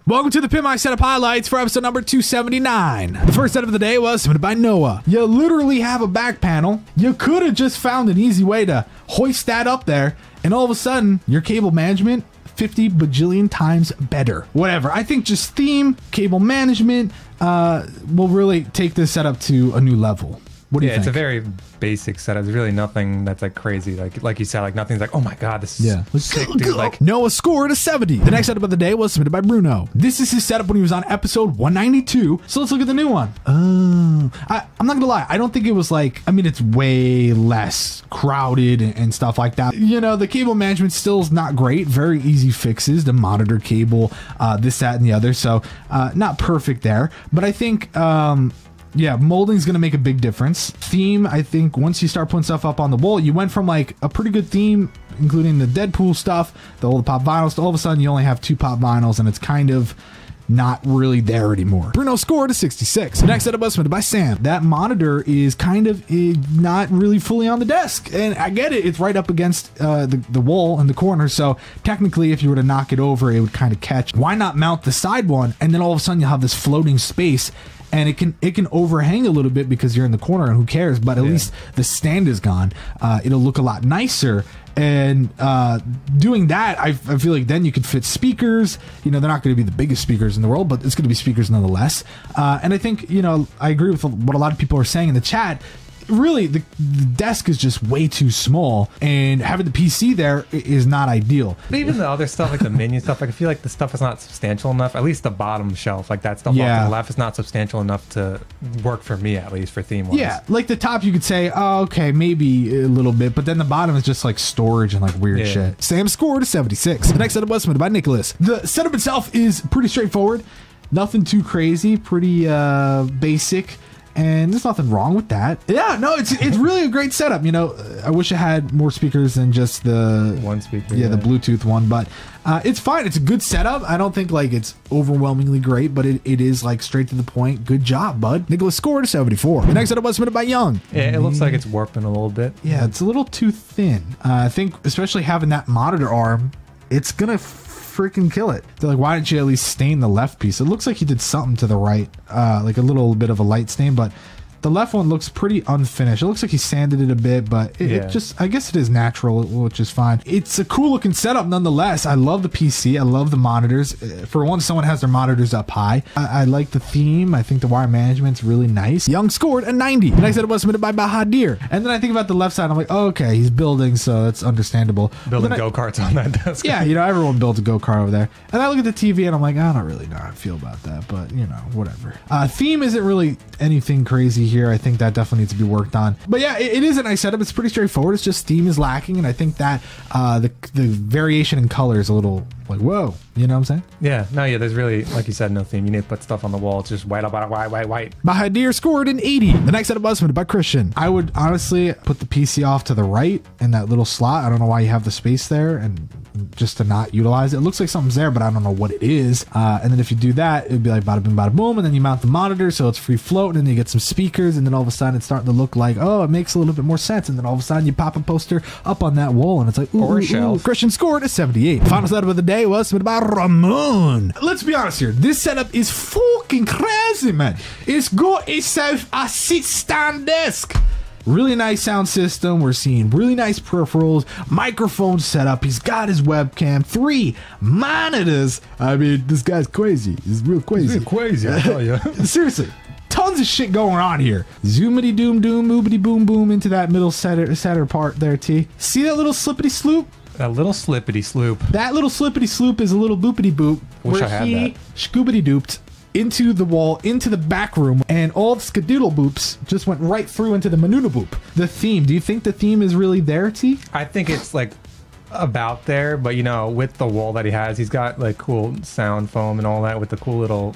Welcome to the Pimp My Setup highlights for episode number 279. The first setup of the day was submitted by Noah. You literally have a back panel. You could have just found an easy way to hoist that up there, and all of a sudden, your cable management 50 bajillion times better. Whatever. I think just theme, cable management will really take this setup to a new level. What do you think? It's a very basic setup. There's really nothing that's like crazy. Like you said, like nothing's like, oh my god, this is sick, dude. Like Noah scored a 70. The next setup of the day was submitted by Bruno. This is his setup when he was on episode 192. So let's look at the new one. I'm not gonna lie. I don't think it was like, I mean, it's way less crowded and stuff like that. You know, the cable management still is not great. Very easy fixes. The monitor cable, this, that, and the other. So not perfect there. But I think yeah, molding is going to make a big difference. Theme, I think once you start putting stuff up on the wall, you went from like a pretty good theme, including the Deadpool stuff, the pop vinyls, to all of a sudden you only have 2 pop vinyls, and it's kind of not really there anymore. Bruno scored a 66. The next setup was submitted by Sam. That monitor is kind of not really fully on the desk, and I get it. It's right up against the wall in the corner, so technically if you were to knock it over, it would kind of catch. Why not mount the side one, and then all of a sudden you'll have this floating space, and it can overhang a little bit because you're in the corner, and who cares? But at least the stand is gone. It'll look a lot nicer. And doing that, I feel like then you could fit speakers. You know, they're not going to be the biggest speakers in the world, but it's going to be speakers nonetheless. And I think, you know, I agree with what a lot of people are saying in the chat. Really, the desk is just way too small, and having the PC there is not ideal. But even the other stuff, like the menu stuff, like I feel like the stuff is not substantial enough. At least the bottom shelf, like that stuff off to the left, is not substantial enough to work for me, at least for theme wise. Yeah, like the top, you could say, oh, okay, maybe a little bit, but then the bottom is just like storage and like weird shit. Sam scored a 76. The next setup was submitted by Nicholas. The setup itself is pretty straightforward, nothing too crazy, pretty basic. And there's nothing wrong with that. Yeah, no, it's really a great setup. You know, I wish I had more speakers than just the one speaker. Yeah, the Bluetooth one, but it's fine. It's a good setup. I don't think like it's overwhelmingly great, but it is like straight to the point. Good job, bud. Nicholas scored a 74. The next setup was submitted by Young. Yeah, it looks like it's warping a little bit. Yeah, it's a little too thin. I think especially having that monitor arm, it's gonna freaking kill it. They're like, why didn't you at least stain the left piece? It looks like he did something to the right, like a little bit of a light stain, but the left one looks pretty unfinished. It looks like he sanded it a bit, but it just, I guess it is natural, which is fine. It's a cool looking setup nonetheless. I love the PC. I love the monitors. For once, someone has their monitors up high. I like the theme. I think the wire management's really nice. Young scored a 90. The next setup was submitted by Bahadir. And then I think about the left side. I'm like, oh, okay, he's building, so that's understandable. Building go-karts on that desk. Yeah, you know, everyone builds a go-kart over there. And I look at the TV and I'm like, I don't really know how I feel about that, but you know, whatever. Theme isn't really anything crazy here. I think that definitely needs to be worked on. But yeah, it is a nice setup. It's pretty straightforward. It's just theme is lacking, and I think that the variation in color is a little like, whoa, you know what I'm saying? Yeah, no, yeah, there's really, like you said, no theme. You need to put stuff on the wall. It's just white. Bahadir scored an 80. The next setup was submitted by Christian. I would honestly put the PC off to the right in that little slot. I don't know why you have the space there, and just to not utilize it. It looks like something's there, but I don't know what it is. And then if you do that, it'd be like bada boom, bada boom, and then you mount the monitor so it's free floating, and then you get some speakers, and then all of a sudden it's starting to look like, oh, it makes a little bit more sense, and then all of a sudden you pop a poster up on that wall, and it's like, ooh, or a shelf. Christian scored a 78. Final setup of the day was submitted by Ramon. Let's be honest here. This setup is fucking crazy, man. It's got itself a sit-stand desk. Really nice sound system. We're seeing really nice peripherals, microphone setup. He's got his webcam, 3 monitors. I mean, this guy's crazy. He's real crazy. He's real crazy, I tell you. Seriously. Tons of shit going on here. Zoomity doom doom, oobity boom boom into that middle center part there, T. See that little slippity sloop? That little slippity sloop. That little slippity sloop is a little boopity boop. Wish I had that. Scoobity dooped into the wall, into the back room, and all the skadoodle boops just went right through into the manuna boop. The theme, do you think the theme is really there, T? I think it's like about there, but you know, with the wall that he has, he's got like cool sound foam and all that with the cool little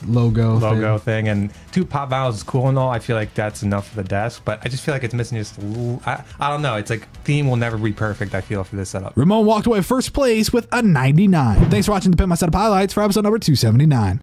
logo thing, and 2 pop valves is cool and all. I feel like that's enough for the desk, but I just feel like it's missing just a little, I don't know, it's like theme will never be perfect, I feel, for this setup. Ramon walked away first place with a 99. Thanks for watching the Pimp My Setup highlights for episode number 279.